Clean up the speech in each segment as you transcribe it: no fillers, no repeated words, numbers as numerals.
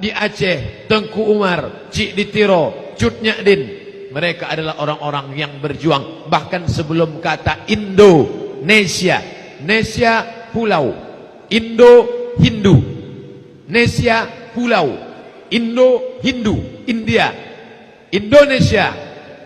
di Aceh, Tengku Umar, Cik Ditiro, Cut Nyadin. Mereka adalah orang-orang yang berjuang. Bahkan sebelum kata Indonesia. Nesia pulau, Indo Hindu. Nesia pulau, Indo Hindu, India. Indonesia,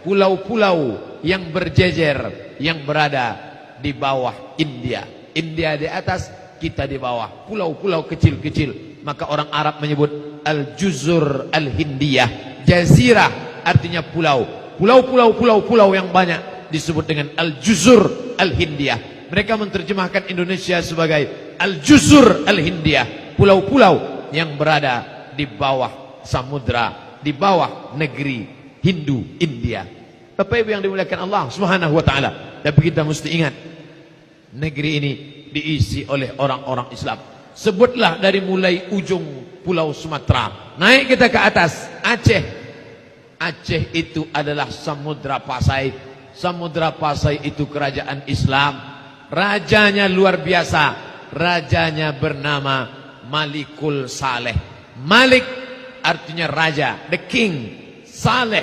pulau-pulau yang berjejer, yang berada di bawah India. India di atas, kita di bawah. Pulau-pulau kecil-kecil. Maka orang Arab menyebut Al-Juzur Al-Hindiyah. Jazirah artinya pulau. Pulau-pulau yang banyak disebut dengan Al-Juzur Al-Hindiyah. Mereka menerjemahkan Indonesia sebagai Al-Juzur Al-Hindiyah. Pulau-pulau yang berada di bawah samudra, di bawah negeri Hindu India. Bapak Ibu yang dimuliakan Allah Subhanahu wa taala. Tapi kita mesti ingat, negeri ini diisi oleh orang-orang Islam. Sebutlah dari mulai ujung pulau Sumatera, naik kita ke atas Aceh. Aceh itu adalah Samudra Pasai. Samudra Pasai itu kerajaan Islam. Rajanya luar biasa. Rajanya bernama Malikul Saleh. Malik artinya raja, the king. Saleh,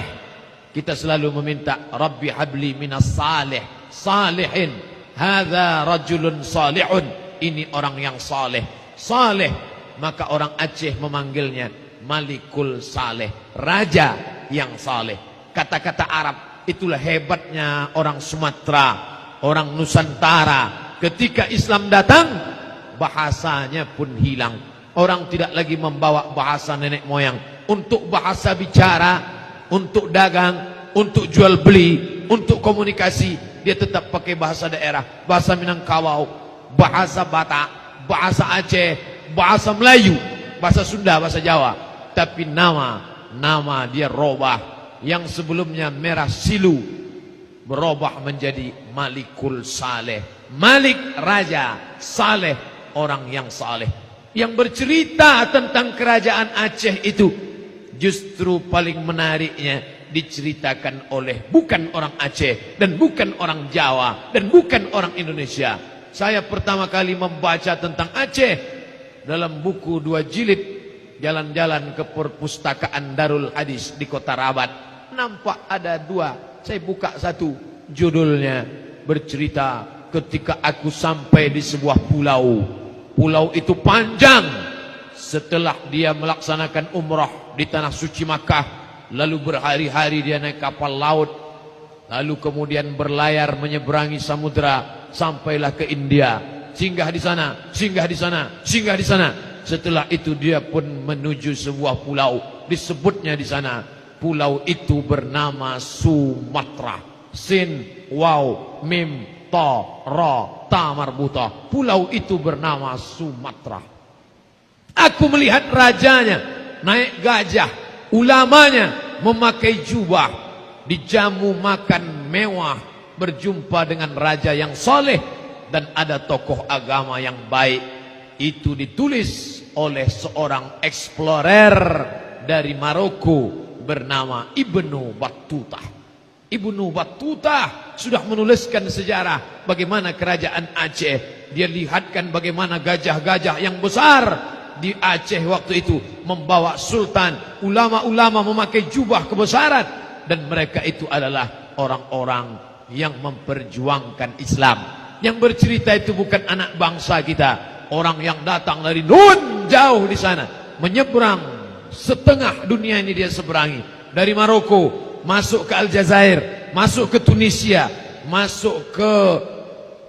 kita selalu meminta Rabbi habli minas salih, salihin. Hadza rajulun salihun. Ini orang yang saleh. Saleh, maka orang Aceh memanggilnya Malikul Saleh, raja yang saleh. Kata-kata Arab, itulah hebatnya orang Sumatera, orang Nusantara. Ketika Islam datang, bahasanya pun hilang. Orang tidak lagi membawa bahasa nenek moyang. Untuk bahasa bicara, untuk dagang, untuk jual beli, untuk komunikasi, dia tetap pakai bahasa daerah. Bahasa Minangkabau, bahasa Batak, bahasa Aceh, bahasa Melayu, bahasa Sunda, bahasa Jawa. Tapi nama dia robah. Yang sebelumnya Merah Silu berubah menjadi Malikul Saleh. Malik raja, Saleh orang yang saleh. Yang bercerita tentang kerajaan Aceh itu justru paling menariknya diceritakan oleh bukan orang Aceh dan bukan orang Jawa dan bukan orang Indonesia. Saya pertama kali membaca tentang Aceh dalam buku 2 jilid, jalan-jalan ke perpustakaan Darul Hadis di Kota Rabat. Nampak ada 2, saya buka satu, judulnya bercerita ketika aku sampai di sebuah pulau. Pulau itu panjang. Setelah dia melaksanakan umrah di tanah suci Makkah, lalu berhari-hari dia naik kapal laut, lalu kemudian berlayar menyeberangi samudera, sampailah ke India, singgah di sana, singgah di sana, singgah di sana. Setelah itu dia pun menuju sebuah pulau, disebutnya di sana pulau itu bernama Sumatra. Sin, waw, mim, ta, ra, ta marbuta. Pulau itu bernama Sumatra. Aku melihat rajanya naik gajah, ulamanya memakai jubah, dijamu makan mewah, berjumpa dengan raja yang soleh, dan ada tokoh agama yang baik. Itu ditulis oleh seorang eksplorer dari Maroko bernama Ibnu Battuta. Ibnu Battuta sudah menuliskan sejarah bagaimana kerajaan Aceh. Dia lihatkan bagaimana gajah-gajah yang besar di Aceh waktu itu membawa sultan, ulama-ulama memakai jubah kebesaran, dan mereka itu adalah orang-orang yang memperjuangkan Islam. Yang bercerita itu bukan anak bangsa kita, orang yang datang dari nun jauh di sana, menyeberang setengah dunia ini dia seberangi. Dari Maroko masuk ke Aljazair, masuk ke Tunisia, masuk ke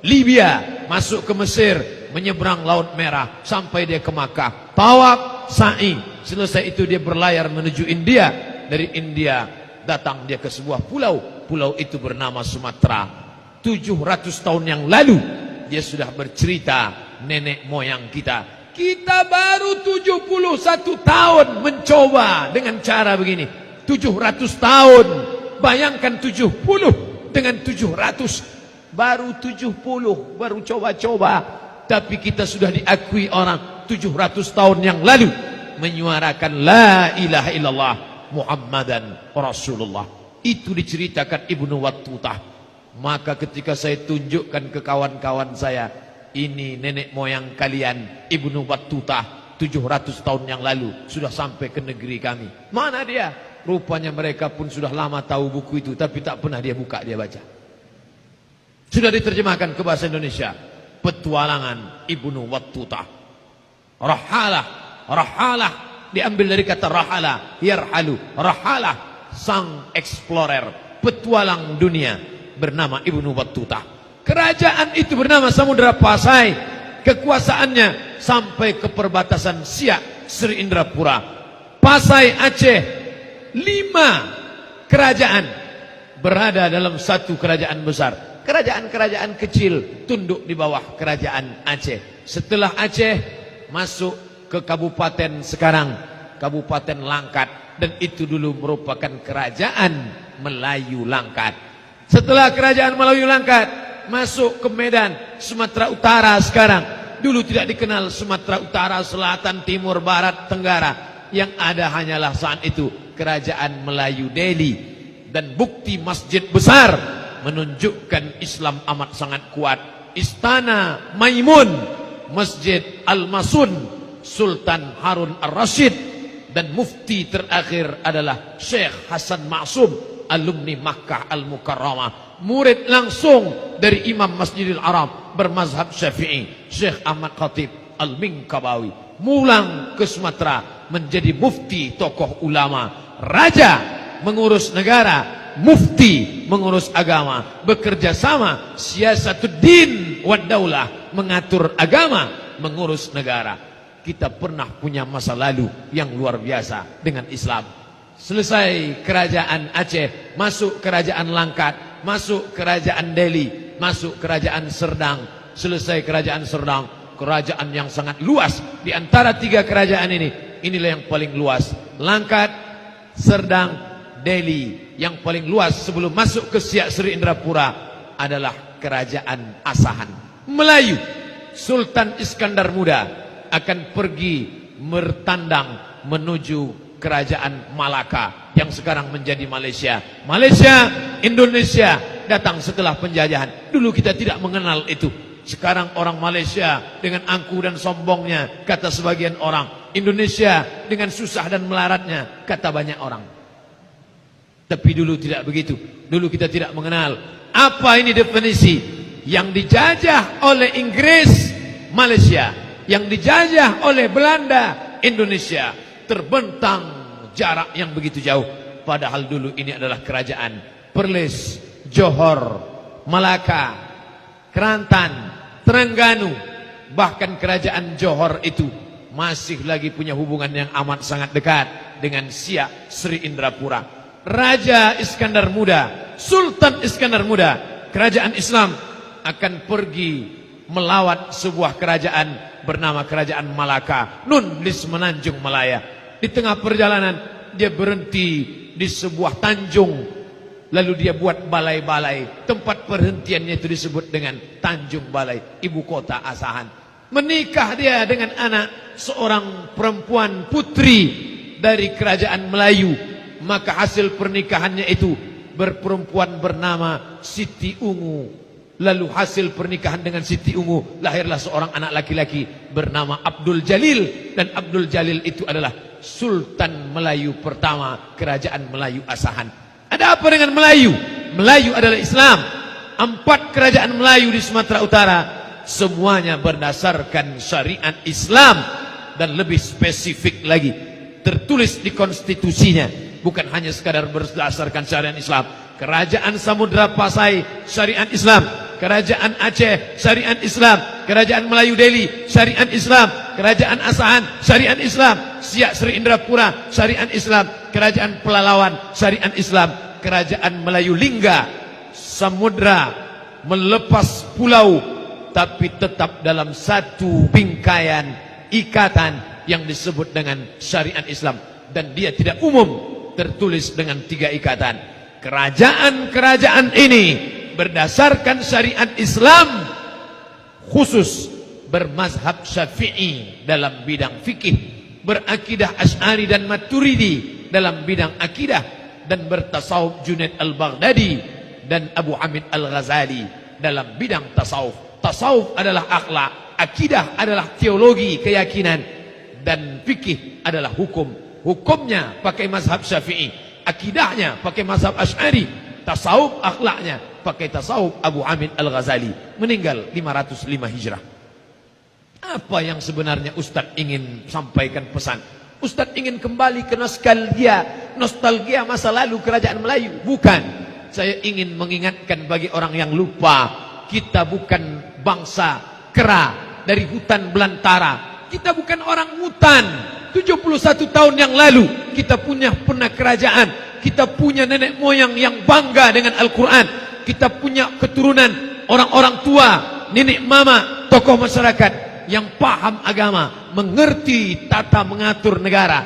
Libya, masuk ke Mesir, menyeberang Laut Merah sampai dia ke Makkah. Tawaf, sa'i. Selesai itu dia berlayar menuju India. Dari India datang dia ke sebuah pulau. Pulau itu bernama Sumatera. 700 tahun yang lalu dia sudah bercerita nenek moyang kita. Kita baru 71 tahun mencoba dengan cara begini. 700 tahun. Bayangkan 70 dengan 700. Baru 70, baru coba-coba. Tapi kita sudah diakui orang 700 tahun yang lalu menyuarakan la ilaha illallah Muhammadan Rasulullah. Itu diceritakan Ibnu Battuta. Maka ketika saya tunjukkan ke kawan-kawan saya, ini nenek moyang kalian Ibnu Battuta, 700 tahun yang lalu sudah sampai ke negeri kami. Mana dia? Rupanya mereka pun sudah lama tahu buku itu, tapi tak pernah dia buka, dia baca. Sudah diterjemahkan ke bahasa Indonesia. Petualangan Ibnu Battuta. Rahalah, rahalah diambil dari kata rahala, yarhalu. Rahalah, sang explorer, petualang dunia bernama Ibnu Battuta. Kerajaan itu bernama Samudra Pasai. Kekuasaannya sampai ke perbatasan Siak, Sri Indrapura, Pasai, Aceh. 5 kerajaan berada dalam satu kerajaan besar. Kerajaan-kerajaan kecil tunduk di bawah kerajaan Aceh. Setelah Aceh masuk ke kabupaten sekarang, Kabupaten Langkat, dan itu dulu merupakan kerajaan Melayu Langkat. Setelah kerajaan Melayu Langkat masuk ke Medan, Sumatera Utara sekarang. Dulu tidak dikenal Sumatera Utara, Selatan, Timur, Barat, Tenggara. Yang ada hanyalah saat itu kerajaan Melayu Delhi. Dan bukti masjid besar menunjukkan Islam amat sangat kuat. Istana Maimun, Masjid Al-Masun, Sultan Harun Ar-Rasyid, dan mufti terakhir adalah Syekh Hasan Ma'sum, alumni Makkah Al-Mukarramah, murid langsung dari Imam Masjidil Haram bermazhab Syafi'i, Syekh Ahmad Khatib Al-Minkabawi, mulang ke Sumatera menjadi mufti, tokoh ulama, raja mengurus negara, mufti mengurus agama, bekerja sama, siyasatuddin wad daulah, mengatur agama, mengurus negara. Kita pernah punya masa lalu yang luar biasa dengan Islam. Selesai kerajaan Aceh, masuk kerajaan Langkat, masuk kerajaan Delhi, masuk kerajaan Serdang. Selesai kerajaan Serdang, kerajaan yang sangat luas. Di antara 3 kerajaan ini, inilah yang paling luas. Langkat, Serdang, Delhi. Yang paling luas sebelum masuk ke Siak Sri Indrapura adalah kerajaan Asahan. Melayu, Sultan Iskandar Muda akan pergi bertandang menuju kerajaan Malaka yang sekarang menjadi Malaysia. Malaysia, Indonesia datang setelah penjajahan. Dulu kita tidak mengenal itu. Sekarang orang Malaysia dengan angkuh dan sombongnya, kata sebagian orang. Indonesia dengan susah dan melaratnya, kata banyak orang. Tapi dulu tidak begitu. Dulu kita tidak mengenal. Apa ini definisi? Yang dijajah oleh Inggris, Malaysia. Yang dijajah oleh Belanda, Indonesia. Terbentang jarak yang begitu jauh. Padahal dulu ini adalah kerajaan Perlis, Johor, Malaka, Kelantan, Terengganu. Bahkan kerajaan Johor itu masih lagi punya hubungan yang amat sangat dekat dengan Siak Sri Indrapura. Raja Iskandar Muda, Sultan Iskandar Muda, kerajaan Islam akan pergi melawat sebuah kerajaan bernama kerajaan Malaka, nun di semenanjung Malaya. Di tengah perjalanan dia berhenti di sebuah tanjung, lalu dia buat balai-balai. Tempat perhentiannya itu disebut dengan Tanjung Balai, ibu kota Asahan. Menikah dia dengan anak seorang perempuan putri dari kerajaan Melayu. Maka hasil pernikahannya itu berperempuan bernama Siti Ungu. Lalu hasil pernikahan dengan Siti Ungu lahirlah seorang anak laki-laki bernama Abdul Jalil. Dan Abdul Jalil itu adalah Sultan Melayu pertama kerajaan Melayu Asahan. Ada apa dengan Melayu? Melayu adalah Islam. 4 kerajaan Melayu di Sumatera Utara semuanya berdasarkan syariat Islam. Dan lebih spesifik lagi, tertulis di konstitusinya, bukan hanya sekadar berdasarkan syariat Islam. Kerajaan Samudra Pasai, syariat Islam. Kerajaan Aceh, syariat Islam. Kerajaan Melayu Delhi, syariat Islam. Kerajaan Asahan, syariat Islam. Siak Sri Indrapura, syariat Islam. Kerajaan Pelalawan, syariat Islam. Kerajaan Melayu Lingga, samudra melepas pulau, tapi tetap dalam satu bingkaian ikatan yang disebut dengan syariat Islam. Dan dia tidak umum, tertulis dengan 3 ikatan. Kerajaan-kerajaan ini berdasarkan syariat Islam, khusus bermazhab Syafi'i dalam bidang fikih, berakidah Asy'ari dan Maturidi dalam bidang akidah, dan bertasawuf Junaid Al-Baghdadi dan Abu Hamid Al-Ghazali dalam bidang tasawuf. Tasawuf adalah akhlak, akidah adalah teologi, keyakinan, dan fikih adalah hukum. Hukumnya pakai mazhab Syafi'i, akidahnya pakai mazhab Asy'ari, tasawuf akhlaknya pakai tasawuf Abu Hamid Al-Ghazali, meninggal 505 Hijrah. Apa yang sebenarnya Ustadz ingin sampaikan pesan? Ustadz ingin kembali ke nostalgia masa lalu kerajaan Melayu? Bukan. Saya ingin mengingatkan bagi orang yang lupa, kita bukan bangsa kera dari hutan belantara. Kita bukan orang hutan. 71 tahun yang lalu kita pernah kerajaan. Kita punya nenek moyang yang bangga dengan Al-Quran. Kita punya keturunan orang-orang tua, nenek mama, tokoh masyarakat yang paham agama, mengerti tata mengatur negara.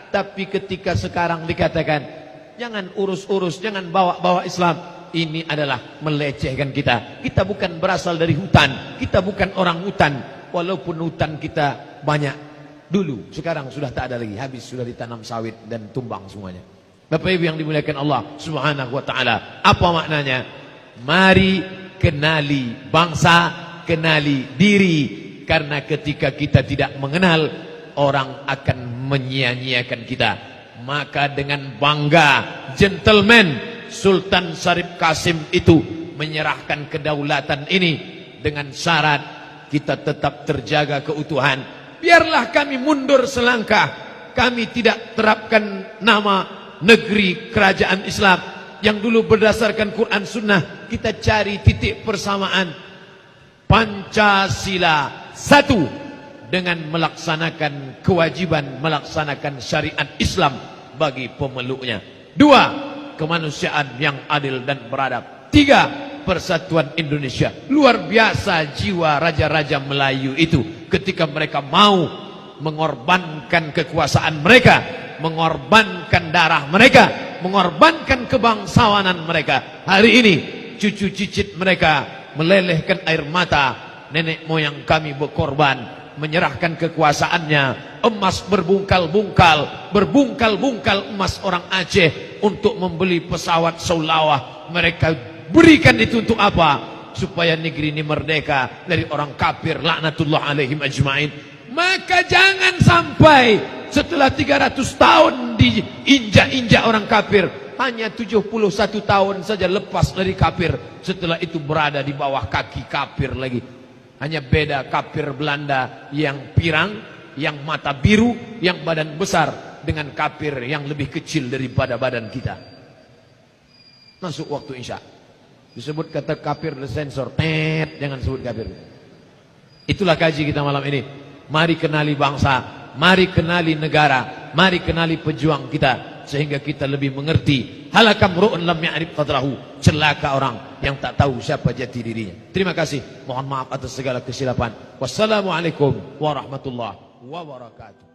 Tapi ketika sekarang dikatakan jangan urus-urus, jangan bawa-bawa Islam, ini adalah melecehkan kita. Kita bukan berasal dari hutan, kita bukan orang hutan. Walaupun hutan kita banyak dulu, sekarang sudah tak ada lagi, habis, sudah ditanam sawit dan tumbang semuanya. Bapak Ibu yang dimuliakan Allah Subhanahu wa taala, apa maknanya? Mari kenali bangsa, kenali diri. Karena ketika kita tidak mengenal, orang akan menyia-nyiakan kita. Maka dengan bangga, gentleman Sultan Syarif Kasim itu menyerahkan kedaulatan ini dengan syarat kita tetap terjaga keutuhan. Biarlah kami mundur selangkah, kami tidak terapkan nama negeri kerajaan Islam yang dulu berdasarkan Quran Sunnah. Kita cari titik persamaan Pancasila, satu, dengan melaksanakan kewajiban melaksanakan syariat Islam bagi pemeluknya. Dua, kemanusiaan yang adil dan beradab. Tiga, persatuan Indonesia. Luar biasa jiwa raja-raja Melayu itu ketika mereka mau mengorbankan kekuasaan mereka, mengorbankan darah mereka, mengorbankan kebangsawanan mereka. Hari ini cucu cicit mereka melelehkan air mata. Nenek moyang kami berkorban, menyerahkan kekuasaannya. Emas berbungkal-bungkal, berbungkal-bungkal emas orang Aceh untuk membeli pesawat Saulawah. Mereka berikan itu untuk apa? Supaya negeri ini merdeka dari orang kafir, laknatullah alaihim ajma'in. Maka jangan sampai setelah 300 tahun diinjak-injak orang kafir, hanya 71 tahun saja lepas dari kafir, setelah itu berada di bawah kaki kafir lagi. Hanya beda kafir Belanda yang pirang, yang mata biru, yang badan besar, dengan kafir yang lebih kecil daripada badan kita. Masuk waktu Isya, disebut kata kafir disensor, jangan sebut kafir. Itulah kaji kita malam ini. Mari kenali bangsa, mari kenali negara, mari kenali pejuang kita, sehingga kita lebih mengerti. Halakam ru'un lam ya'rif qadrahu, celaka orang yang tak tahu siapa jati dirinya. Terima kasih, mohon maaf atas segala kesilapan. Wassalamualaikum warahmatullahi wabarakatuh.